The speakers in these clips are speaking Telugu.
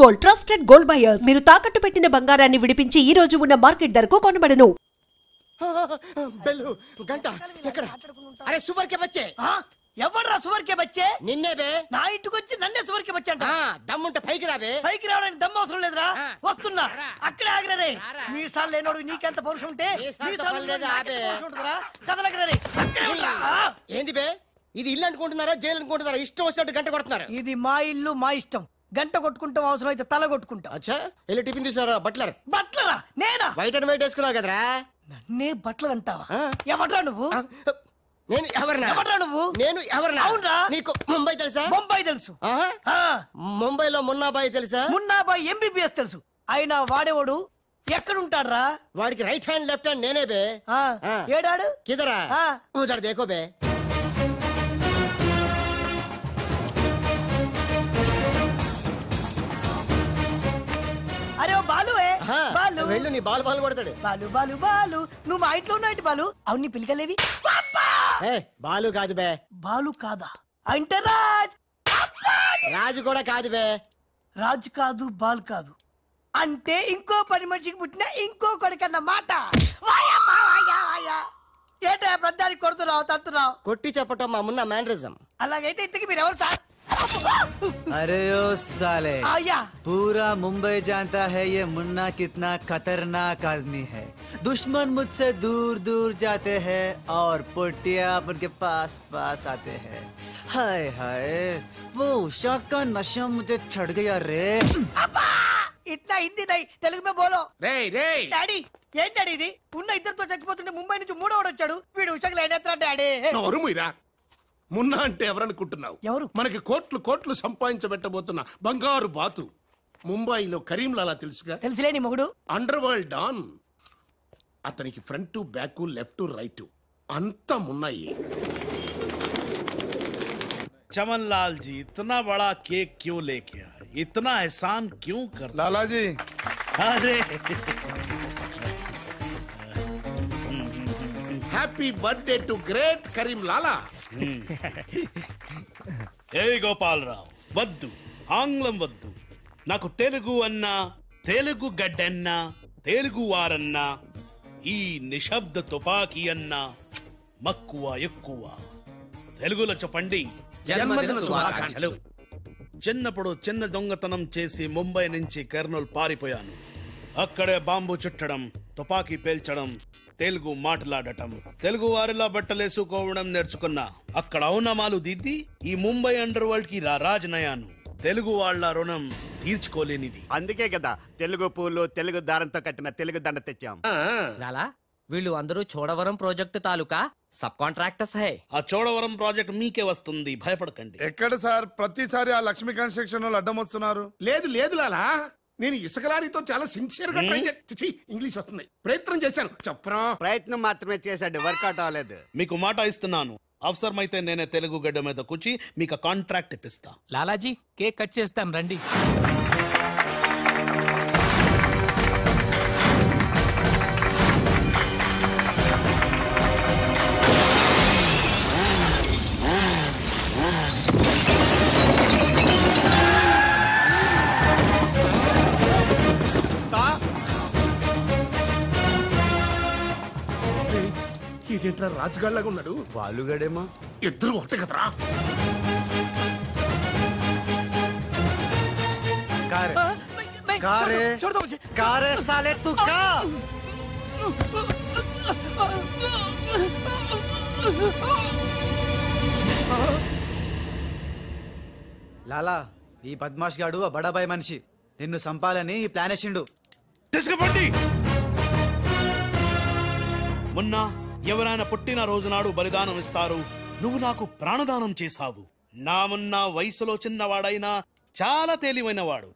Gold, trusted gold buyers. మీరు తాకట్టు పెట్టిన బంగారాన్ని విడిపించి ఈ రోజు ఉన్న మార్కెట్ ధరకు కొనబడను. బెల్లు గంట ఎక్కడ? అరే సువర్ కే బచ్చే. ఎవడ్రా సువర్ కే బచ్చే? నిన్నే బే. నా ఇంటికి వచ్చి నన్నే సువర్ కే బచ్చే అంట. దమ్ముంటే పైకి రాబే. పైకి రావడానికి దమ్ము అవసరం లేదురా. వస్తున్నా. అక్కడే ఆగిరే. నీ సాల్ లేనోడు నీకెంత పౌరుషం ఉంటే నీ సాల్ లేదు ఆబే. కదలగరే. అక్కడే ఉండా. ఏంది బే? ఇది ఇల్లు అనుకుంటున్నారా జైలు అనుకుంటున్నారా? ఇష్టం వచ్చినట్టు గంట కొడుతున్నారు. ఇది మా ఇల్లు మా ఇష్టం. గంట కొట్టుకుంటాం, అవసరం అయితే తల కొట్టుకుంటాం. అచ్చా వెళ్ళి టిఫిన్ తీసారా? బట్లర్. బట్లరా? నేనా? వైట్ అండ్ వైట్ వేసుకున్నావు కదరా. నన్నే బట్లర్ అంటావా? ఎవడ్రా నువ్వు? నేను ఎవరినా? ఎవడ్రా నువ్వు? నేను ఎవరినా? అవునరా? నీకు ముంబై తెలుసా? ముంబై తెలుసు. ముంబైలో మున్నాబాయి తెలుసా? మున్నాబాయి ఎంబీబీఎస్ తెలుసు. అయినా వాడేవాడు ఎక్కడుంటాడ్రా? వాడికి రైట్ హ్యాండ్ లెఫ్ట్ హ్యాండ్ నేనే బే. ఏడాడు కిదరా? ఉదర్ దేఖో బే. అరే ఓ బాలు. బాలు వెళ్ళు, నీ బాలు బాలు కొడతాడు. బాలు బాలు బాలు నువ్వు మా ఇంట్లో ఉన్నావు బాలు. అవును నీ పిలికలేవి? బాలు కాదు బే. బాలు కాదా? అంటే రాజ్. రాజు కూడా కాదు బే. రాజు కాదు, బాల్ కాదు. అంటే ఇంకో పని మనిషికి పుట్టిన ఇంకో కొడుకన్న మాట. ఏటా ప్రధానికి కొడుతున్నావు, తత్తున్నావు? కొట్టి చెప్పటం మా మున్న మేనరిజం. అలాగైతే ఇంతకి మీరు ఎవరు సార్? अरे ओ साले, आया पूरा मुंबई जानता है ये मुन्ना कितना खतरनाक आदमी है। दुश्मन मुझसे दूर दूर जाते हैं और पुट्टिया उनके पास पास आते हैं। हाय हाय, वो उषा का नशा मुझे चढ़ गया रे। अब्बा! इतना हिंदी नहीं, तेलुगु में बोलो। రే రే డాడీ ఏం డాడీ ఇది? ఉన్న ఇద్దరితో చచ్చిపోతుంటే ముంబై నుంచి మూడోడు వచ్చాడు. వీడు ఉషకు లైనేత్రా డాడీ. నోరుముయిరా. మున్నా అంటే ఎవరనుకుంటున్నావు? ఎవరు? మనకి కోట్లు కోట్లు సంపాదించబెట్టబోతున్న బంగారు బాతు. ముంబైలో కరీంలాలా తెలుసుగా? తెలుసులేని మొగుడు. Under world don. అతనికి ఫ్రంట్ బ్యాక్ లెఫ్ట్ రైట్ అంతా మున్నాయి. चमन लाल जी, इतना बड़ा केक क्यों लेके आए? इतना एहसान क्यों कर? लाला जी, अरे happy birthday to great Karim Lala. ఏ గోపాలరావు వద్దు, ఆంగ్లం వద్దు. నాకు తెలుగు అన్నా, తెలుగు గడ్డన్నా, తెలుగు వారన్నా, ఈ నిశ్శబ్ద తుపాకీ అన్నా మక్కువ ఎక్కువ. తెలుగులో చెప్పండి. జన్మదిన శుభాకాంక్షలు. చిన్నప్పుడు చిన్న దొంగతనం చేసి ముంబై నుంచి కర్నూలు పారిపోయాను. అక్కడే బాంబు చుట్టడం, తుపాకీ పేల్చడం, తెలుగు మాట్లాడటం, తెలుగు వారిలా బట్టలేసుకోవడం నేర్చుకున్నా. అక్కడ ఔనమాలు దిద్ది ఈ ముంబై అండర్ వరల్డ్ కి రాజనయాను. తెలుగు వాళ్ళ రుణం తీర్చుకోలేనిది. అందుకే కదా తెలుగు పూలు తెలుగు దారంతో కట్టిన తెలుగు దండ తెచ్చాం. లాలా, వీళ్ళు అందరూ చోడవరం ప్రాజెక్టు తాలూకా సబ్ కాంట్రాక్టర్స్ హై. ఆ చోడవరం ప్రాజెక్ట్ మీకే వస్తుంది, భయపడకండి. ఎక్కడ సార్? ప్రతిసారి ఆ లక్ష్మీ కన్స్ట్రక్షన్ వాళ్ళు అడ్డం వస్తున్నారు. లేదు లేదు లాలా, నేను ఇసుక లారీతో చాలా సిన్సియర్ గా ట్రై చేసి ఇంగ్లీష్ వస్తుంది ప్రయత్నం చేశాను. చెప్పరా? ప్రయత్నం మాత్రమే చేశాడు, వర్కౌట్ అవ్వలేదు. మీకు మాట ఇస్తున్నాను, అవసరమైతే నేనే తెలుగు గడ్డ మీద కూర్చి మీకు కాంట్రాక్ట్ ఇప్పిస్తా. లాలాజీ, కేక్ కట్ చేస్తాం రండి. ఏంట్రా రాజుగాళ్ళగా ఉన్నాడు? బాలుగడేమో. ఇద్దరు ఒకటే కదరా. कारे साले तू का? లాలా, ఈ బద్మాష్ గాడు ఆ బడాబాయ్ మనిషి నిన్ను సంపాలని ఈ ప్లాన్ వేసిండు. తీసుకుపండి. మొన్న ఎవరైనా పుట్టిన రోజు నాడు బలిదానం ఇస్తారు. నువ్వు నాకు ప్రాణదానం చేశావు. నా మొన్న వయసులో చిన్నవాడైనా చాలా తేలివైన వాడు.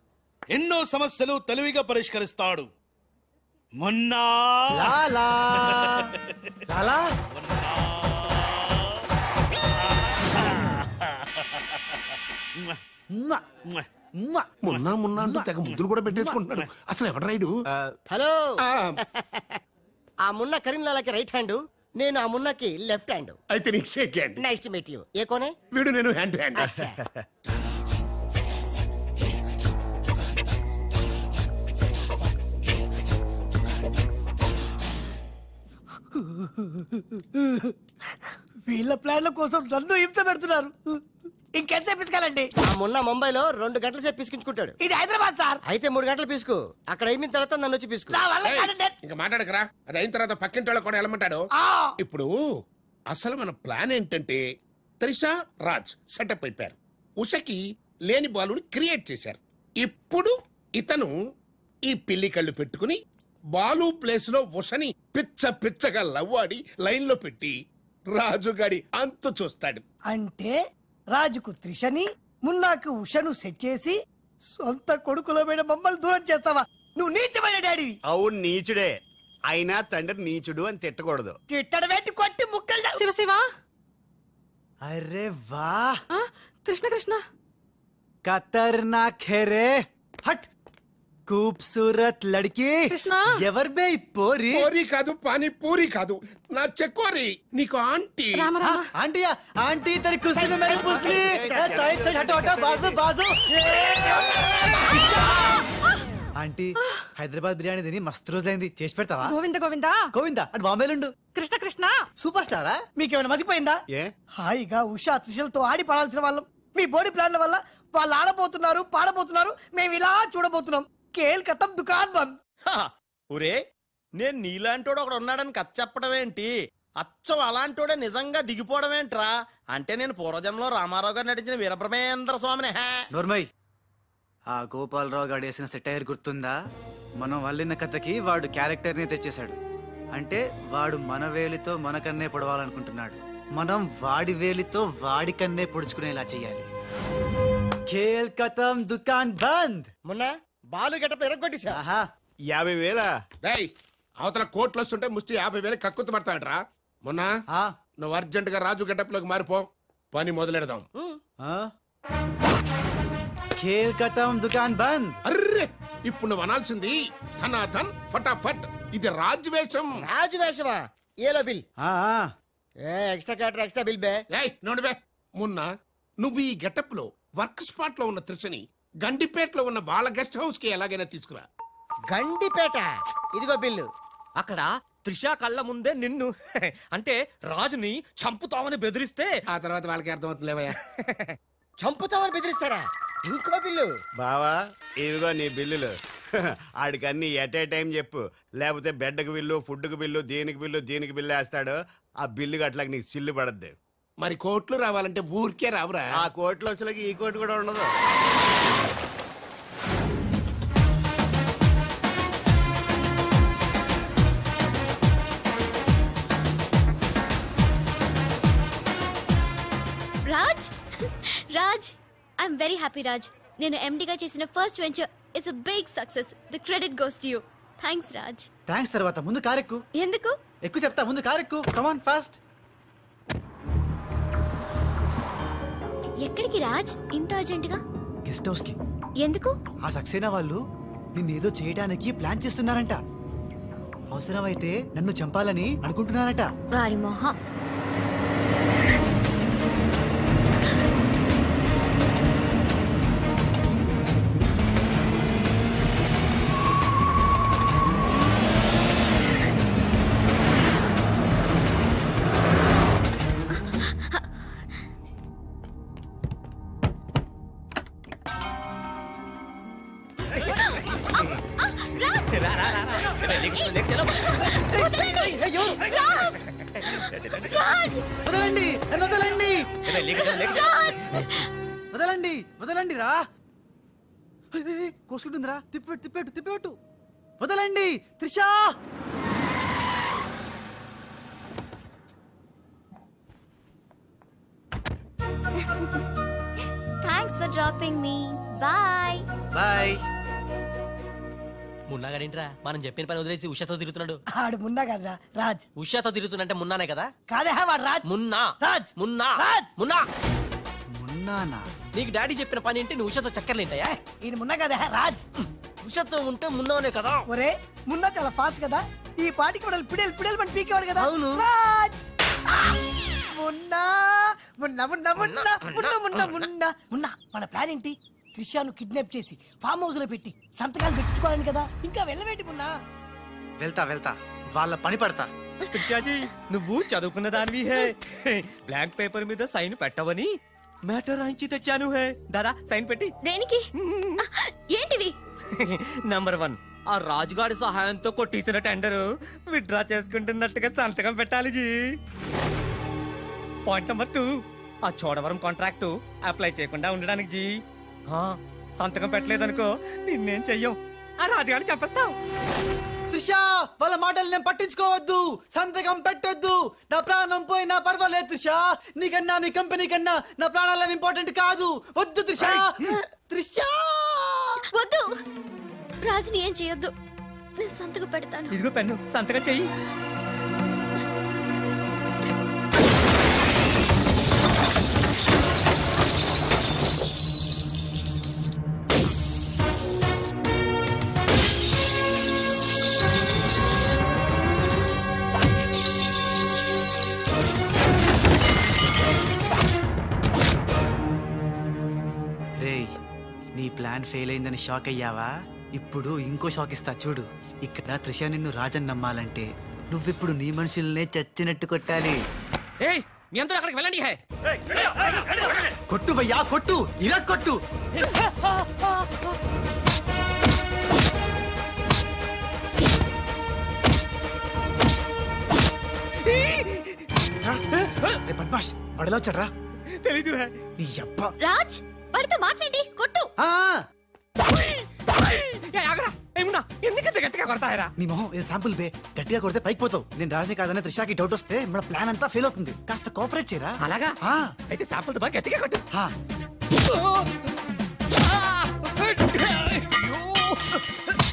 ఎన్నో సమస్యలు తెలివిగా పరిష్కరిస్తాడు. మొన్న లాలా లాలా మొన్న మొన్న అంటూ తెగ ముద్దులు కూడా పెట్టేసుకుంటున్నాడు. అసలు ఎవడు రైడు? హలో, ఆ మున్న కరీంలాలాకి రైట్ హ్యాండ్, నేను ఆ మున్నకి లెఫ్ట్ హ్యాండ్. అయితే నీకు shake hand. Nice to meet you. ఏ కోనే? వీడు నేను హ్యాండ్ టు హ్యాండ్. వీళ్ళ ప్లాన్ల కోసం నన్ను హింస పెడుతున్నారు. ఇంకెంతసేపు పిసుకాలండి? ఆ మొన్న ముంబైలో 2 గంటల సేపు పిసుకించుకుంటాడు. ఇది హైదరాబాద్ సార్. అయితే 3 గంటలు పిసుకు. అక్కడ అయిన తర్వాత నన్ను వచ్చి పిసుకు. నా వల్ల కాదండి. ఇంకా మాట్లాడకరా, అది అయిన తర్వాత పక్కింటి వాళ్ళు కూడా వెళ్ళమంటాడు. ఇప్పుడు అసలు మన ప్లాన్ ఏంటంటే త్రిష రాజ్ సెటప్ అయిపోయారు. ఉషకి లేని బాలుని క్రియేట్ చేశారు. ఇప్పుడు ఇతను ఈ పిల్లి కళ్ళు పెట్టుకుని బాలు ప్లేస్ లో ఉషని పిచ్చగా లవ్వాడి లైన్ లో పెట్టి రాజుగాడి అంతు చూస్తాడు. అంటే రాజుకు త్రిషని, మున్నాకు ఉషను సెట్ చేసి సొంత కొడుకులమైన మమ్మల్ని దూరం చేస్తావా? నువ్వు నీచమైన డాడీవి. అవును నీచుడే, అయినా తండ్రి నీచుడు అని తిట్టకూడదు. తిట్టడం పెట్టి కొట్టి ముక్కలు. శివ శివ. अरे वाह కృష్ణ కృష్ణ. खतरनाक है रे. हट खूबसूरत लड़की. కృష్ణ. ఎవర్ బే ఈ పోరి? పూరి కాదు, పానీ పూరి కాదు, నా చెక్కోరి. నీకు aunty. Rama Rama. Aunty aunty तेरी कुश्ती में मैंने पूछ ली. साइड साइड हटो हटो, बाजू बाजू. ఆంటీ హైదరాబాద్ బిర్యానీ తిని మస్తు రోజైంది, చేసి పెడతావా? గోవింద గోవింద. గోవిందా అటు బాంబేలుండు. కృష్ణ కృష్ణ. సూపర్ స్టారా? మీకేమైనా మతిపోయిందా? హాయిగా ఉషా త్రిషలతో ఆడి పడాల్సిన వాళ్ళం మీ బోడీ ప్లాన్ల వల్ల వాళ్ళు ఆడబోతున్నారు, పాడబోతున్నారు, మేము ఇలా చూడబోతున్నాం. కేల్ కథం దుకాన్ బంద్. ఒరే, నేను నీలాంటోడు ఒకడు ఉన్నాడని కథ చెప్పడం ఏంటి? అచ్చం అలాంటోడే నిజంగా దిగిపోవడం ఏంట్రా? అంటే నేను పూర్వజంలో రామారావు గారు నటించిన వీరబ్రహ్మేంద్ర స్వామిని. నోర్మయ్, ఆ గోపాలరావు గారు వేసిన సెటైర్ గుర్తుందా? మనం వల్లిన కథకి వాడు క్యారెక్టర్ ని తెచ్చేశాడు. అంటే వాడు మన వేలితో మనకన్నే పొడవాలనుకుంటున్నాడు. మనం వాడి వేలితో వాడి కన్నే పొడుచుకునేలా చెయ్యాలి. ఖేల్ ఖతం దుకాన్ బంద్. మొన్న బాలు గెటప్ ఎరగొట్టేశా. 50,000. రేయ్, అవతల కోట్లు వస్తుంటే ముష్టి 50,000 కక్కుతు పడతాడ్రా. మొన్న నువ్వు అర్జెంట్ గా రాజు గెటప్ లోకి మారిపో, పని మొదలెడదాం. ఖేల్ ఖతం దుకాన్ బంద్. అర్రే, ఇప్పుడు నువ్వు అనాల్సింది ధనాధన్ ఫటాఫట్. ఇది రాజు వేషం. రాజు వేషమా? ఏలో బిల్. ఎక్స్ట్రా క్యాటర్ ఎక్స్ట్రా బిల్ బే. బే మొన్న నువ్వు ఈ గెటప్ లో వర్క్ స్పాట్ లో ఉన్న త్రిషని గండిపేటలో ఉన్న వాళ్ళ గెస్ట్ హౌస్ కి ఎలాగైనా తీసుకురా. గండిపేట? ఇదిగో బిల్లు. అక్కడ త్రిష కళ్ళ ముందే నిన్ను అంటే రాజుని చంపుతామని బెదిరిస్తే ఆ తర్వాత వాళ్ళకి అర్థమవుతుందిలేవయ్యా. చంపుతామని బెదిరిస్తారా? ఇంకో బిల్లు. బావా ఇదిగో నీ బిల్లులు. ఆడికన్నీ ఎట్ ఏ టైం చెప్పు, లేకపోతే బెడ్కి బిల్లు, ఫుడ్కి బిల్లు, దీనికి బిల్లు వేస్తాడు. ఆ బిల్లు అట్లాగ నీకు సిల్లు పడద్దు. మరి కోట్లు రావాలంటే ఊరికే రావురా. ఆ కోట్లు వచ్చేలాగా ఈ కోటి కూడా ఉండదు. Raj Raj I'm very happy Raj. నేను ఎండిగా చేసిన first venture is a big success. The credit goes to you. Thanks Raj. Thanks తర్వాత ముందు కారెక్కు. ఎందుకు? ఎక్కువ చెప్తా, ముందు కారెక్కు. Come on fast. ఎక్కడికి రాజ్ ఇంత అర్జెంట్ గా? గెస్ట్ హౌస్ కి. ఎందుకు? ఆ సక్సేనా వాళ్ళు నిన్నేదో చేయడానికి ప్లాన్ చేస్తున్నారంట. అవసరమైతే నన్ను చంపాలని అనుకుంటున్నారట. వాడి మొహం. వదలండి, వదలండి, వదలండి, వదలండి రా. కోసుకుంటుందిరా. తిప్పెట్టు. వదలండి Trisha. Thanks for dropping me. Bye bye. Munna గారింట్రా మనం చెప్పిన పని వదిలేసి ఉషాతో తిరుగుతున్నాడు. ఆడు మున్నా కదరా రాజ్. ఉషాతో తిరుగుతున్నంటే మున్నానే కదా? కాదే వాడు రాజ్. మున్నా రాజ్. మున్నా రాజ్. మున్నా మున్నానా? నీకు డాడీ చెప్పిన పని ఏంటి? నువ్వు ఉషాతో చక్కర్లేంటాయా? ఈయన మున్నా కదే రాజ్. ఉషాతో ఉంటే మున్నానే కదా? ఒరే, మున్నా చాలా ఫాస్ట్ కదా. ఈ పాటికి మనల్ని పిడేలు పని పీకేవాడు కదా. అవును. రాజ్. మున్నా మున్నా మున్నా మున్నా మున్నా మున్నా మున్నా మున్నా. మన ప్లాన్ ఏంటి? త్రిషాను కిడ్నాప్ చేసి ఫామ్ హౌస్ లో పెట్టి సంతకాలు పెట్టించుకోవాలని కదా. ఇంకా వెళ్ళవేంటి మున్నా? వెళ్తా వాళ్ళ పని పడతా. త్రిషాజీ నువ్వు చదువుకున్న దానివి హే బ్లాంక్ పేపర్ మీద సైన్ పెట్టవని మ్యాటర్ రాయించి తెచ్చాను హే దాదా సైన్ పెట్టి దేనికి ఏంటివి నంబర్ 1 ఆ రాజుగాడి సహాయంతో కొట్టేసిన టెండర్ విత్డ్రా చేసుకుంటున్నట్టుగా సంతకం పెట్టాలి జీ. పాయింట్ నంబర్ 2 ఆ చోడవరం కాంట్రాక్టు అప్లై చేయకుండా ఉండడానికి జీ. సంతకం పెట్టలేదనుకో నిన్నేం చెయ్యం, ఆ రాజుగాడిని చంపేస్తాం. త్రిషా వాళ్ళ మాటలు నేను పట్టించుకోవద్దు, సంతకం పెట్టొద్దు. నా ప్రాణం పోయినా పర్వాలేదు త్రిషా, నీకన్నా నీ కంపెనీ కన్నా నా ప్రాణాలు ఇంపార్టెంట్ కాదు. వద్దు త్రిషా. త్రిషా వద్దు, రాజుని ఏం చేయొద్దు, నేను సంతకం పెడతాను. ఇదిగో పెన్ను, సంతకం చెయ్యి. నీ ప్లాన్ ఫెయిల్ అయిందని షాక్ అయ్యావా? ఇప్పుడు ఇంకో షాక్ ఇస్తా చూడు. ఇక్కడ త్రిష నిన్ను రాజన్ నమ్మాలంటే నువ్విప్పుడు నీ మనుషుల్నే చచ్చినట్టు కొట్టాలి. మీ అందరూ అక్కడికి వెళ్ళండి. కొట్టు భయ్యా కొట్టు, ఇలా కొట్టు. బద్మాష్ వాడిలో వచ్చాడ్రా. తెలీదు నీ అబ్బా. రాజ్ వాడితో మాట్లాడి కొట్టు. ఎందుకంత గట్టిగా కొడతాయరా? నీ మొహం ఇది శాంపుల్ బే, గట్టిగా కొడితే పైకి పోతావు. నేను రాజే కాదనే త్రిషాకి డౌట్ వస్తే మన ప్లాన్ అంతా ఫెయిల్ అవుతుంది. కాస్త కోఆపరేట్ చేయరా. అలాగా? అయితే శాంపుల్ బాగా గట్టిగా కొట్టు.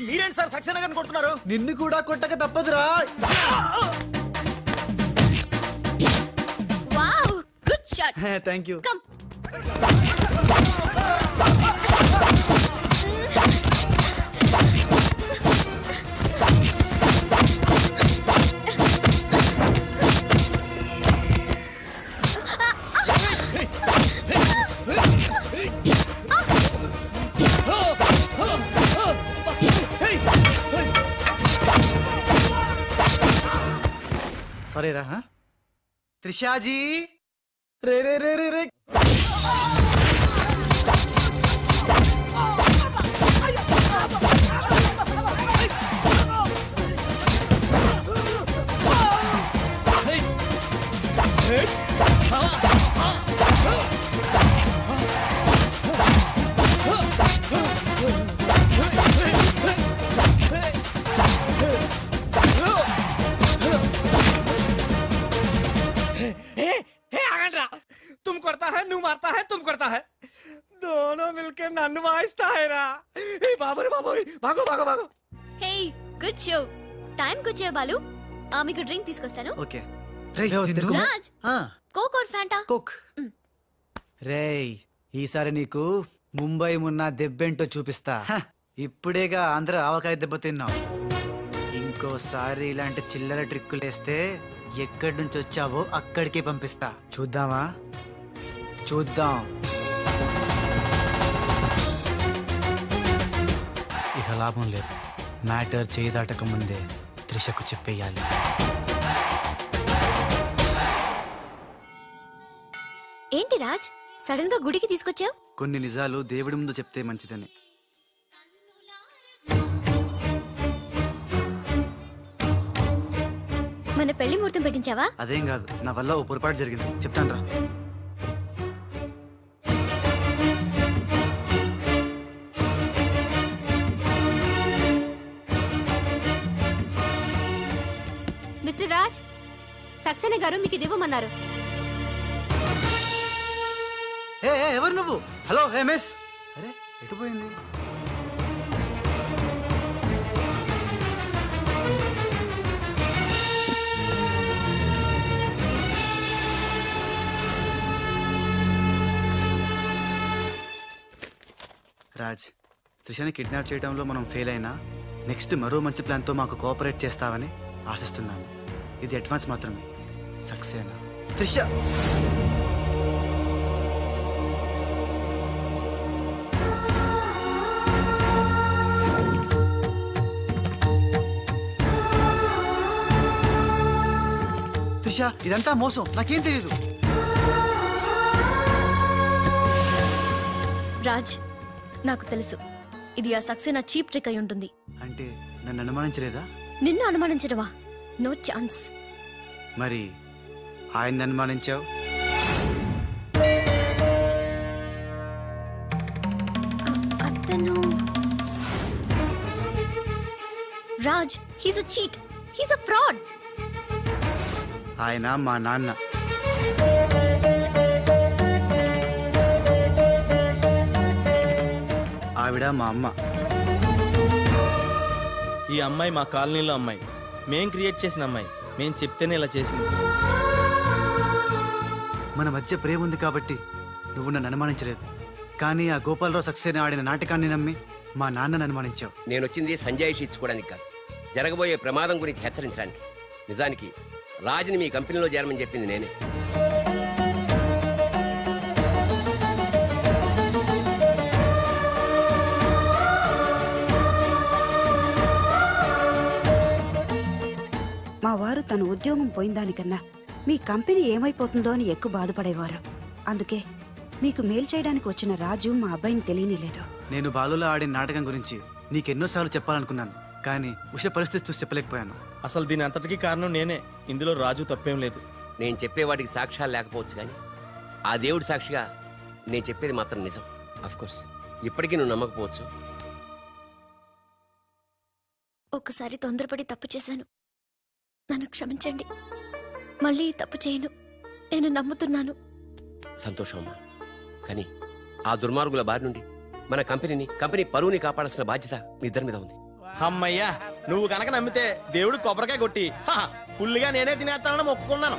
మీరేంటి సార్ సక్సేనా గారిని కొడుతున్నారు? నిన్ను కూడా కొట్టక తప్పదురా. Wow good shot. Thank you. Come. Sorry రా. త్రిషాజీ రే రే రే రే రే. तुम करता है, नू मारता है, तुम करता है, दोनों मिलके नन्नु वाइस्ता है रा. बाबू रे बाबू, भागो भागो भागो. Hey good show. టైం వచ్చే బాలు, మీకు డ్రింక్ తీసుకొస్తాను. Okay. Raj Coke or Fanta? Coke. రేయ్ ఈసారి నీకు ముంబై మున్నా దెబ్బేంటో చూపిస్తా. ఇప్పుడేగా ఆంధ్ర ఆవకాయ దెబ్బ తిన్నావు. ఇంకోసారి ఇలాంటి చిల్లర ట్రిక్కులేస్తే ఎక్కడి నుంచి వచ్చావో అక్కడికే పంపిస్తా. చూద్దామా? చూద్దాం. ఇక లాభం లేదు. మ్యాటర్ చేయి దాటక ముందే త్రిషకు చెప్పేయాలి. ఏంటి రాజ్ సడన్ గా గుడికి తీసుకొచ్చావు? కొన్ని నిజాలు దేవుడి ముందు చెప్తే మంచిదని. మన పెళ్లి ముహూర్తం పెట్టించావా? అదేం కాదు, నా వల్ల ఓ పొరపాటు జరిగింది, చెప్తాను రా. మిస్టర్ రాజ్, సక్సేనా గారు మీకు ఇది ఇవ్వమన్నారు. ఎవరు నువ్వు? Hello hey miss. అరే ఎటు పోయింది? రాజ్, త్రిషని కిడ్నాప్ చేయడంలో మనం ఫెయిల్ అయినా నెక్స్ట్ మరో మంచి ప్లాన్తో మాకు కోఆపరేట్ చేస్తావని ఆశిస్తున్నాను. ఇది అడ్వాన్స్ మాత్రమే. సక్సేనా త్రిష. త్రిష ఇదంతా మోసం, నాకేం తెలియదు. రాజ్, నాకు తెలుసు ఇది ఆ సక్సేనా చీప్ ట్రిక్ అయి ఉంటుంది. అంటే నన్ను అనుమానించలేదా? నిన్ను అనుమానించడమా? No chance. మరి ఆయన అనుమానించావు? అతను Raj, he's a cheat, he's a fraud. ఆయన మా నాన్న. ఆవిడ మా అమ్మ. ఈ అమ్మాయి మా కాలనీలో అమ్మాయి, మేం క్రియేట్ చేసిన అమ్మాయి. మేం చెప్తేనే ఇలా చేసింది. మన మధ్య ప్రేమ ఉంది కాబట్టి నువ్వు నన్ను అనుమానించలేదు. కానీ ఆ గోపాలరావు సక్సేనా ఆడిన నాటకాన్ని నమ్మి మా నాన్నను అనుమానించావు. నేను వచ్చింది సంజయ్ ఇచ్చుకోవడానికి కాదు, జరగబోయే ప్రమాదం గురించి హెచ్చరించడానికి. నిజానికి రాజుని మీ కంపెనీలో చేరమని చెప్పింది నేనే. మా వారు తన ఉద్యోగం పోయిన దానికన్నా మీ కంపెనీ ఏమైపోతుందో అని ఎక్కువ బాధపడేవారు. అందుకే మీకు మేలు చేయడానికి వచ్చిన రాజు మా అబ్బాయిని తెలియనిలేదు. నేను బాలులో ఆడిన నాటకం గురించి నీకెన్నోసార్లు చెప్పాలనుకున్నాను, కానీ ఉష పరిస్థితి చూసి చెప్పలేకపోయాను. అసలు దీని అంతటికీ కారణం నేనే. ఇందులో రాజు తప్పేం లేదు. నేను చెప్పేవాడికి సాక్ష్యాలు లేకపోవచ్చు, కానీ ఆ దేవుడి సాక్షిగా నేను చెప్పేది మాత్రం నిజం. అఫ్కోర్స్ ఇప్పటికీ నువ్వు నమ్మకపోవచ్చు. ఒక్కసారి తొందరపడి తప్పు చేశాను, నన్ను క్షమించండి. మళ్ళీ తప్పు చేయను, నేను నమ్ముతున్నాను. సంతోషం అమ్మా, కానీ ఆ దుర్మార్గుల బారి నుండి మన కంపెనీ పరువుని కాపాడాల్సిన బాధ్యత మీ ఇద్దరి మీద ఉంది. అమ్మయ్యా, నువ్వు కనుక నమ్మితే దేవుడు కొబ్బరికాయ కొట్టి ఫుల్గా నేనే తినేస్తానని మొక్కుకున్నాను.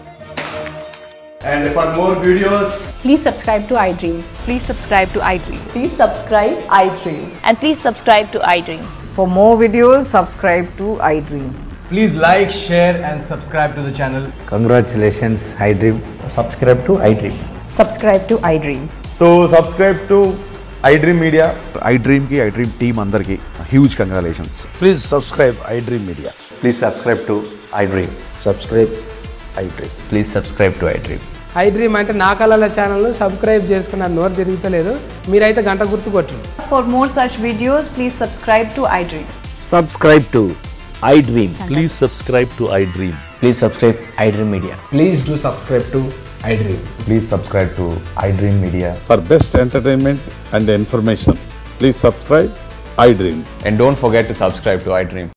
And for more videos, please subscribe to iDream. Please subscribe to iDream. Please subscribe iDream. And please subscribe to iDream. For more videos, subscribe to iDream. please like, share and subscribe to the channel. Congratulations, iDream. Subscribe to iDream. Subscribe to iDream. So subscribe to iDream Media. iDream ki iDream team andarki huge congratulations. Please subscribe iDream Media. Please subscribe to iDream. Subscribe iDream. Please subscribe to iDream. iDream అంటే నా కళల ఛానల్ సబ్స్క్రైబ్ చేసుకున్న నోరు తిరుగుతలేదు, మీరైతే గంట గుర్తు కొట్టండి. For more such videos, please subscribe to iDream. Subscribe to iDream. Please subscribe to iDream. Please subscribe iDream Media. Please do subscribe to iDream. Please subscribe to iDream Media. For best entertainment and information, please subscribe iDream. And don't forget to subscribe to iDream.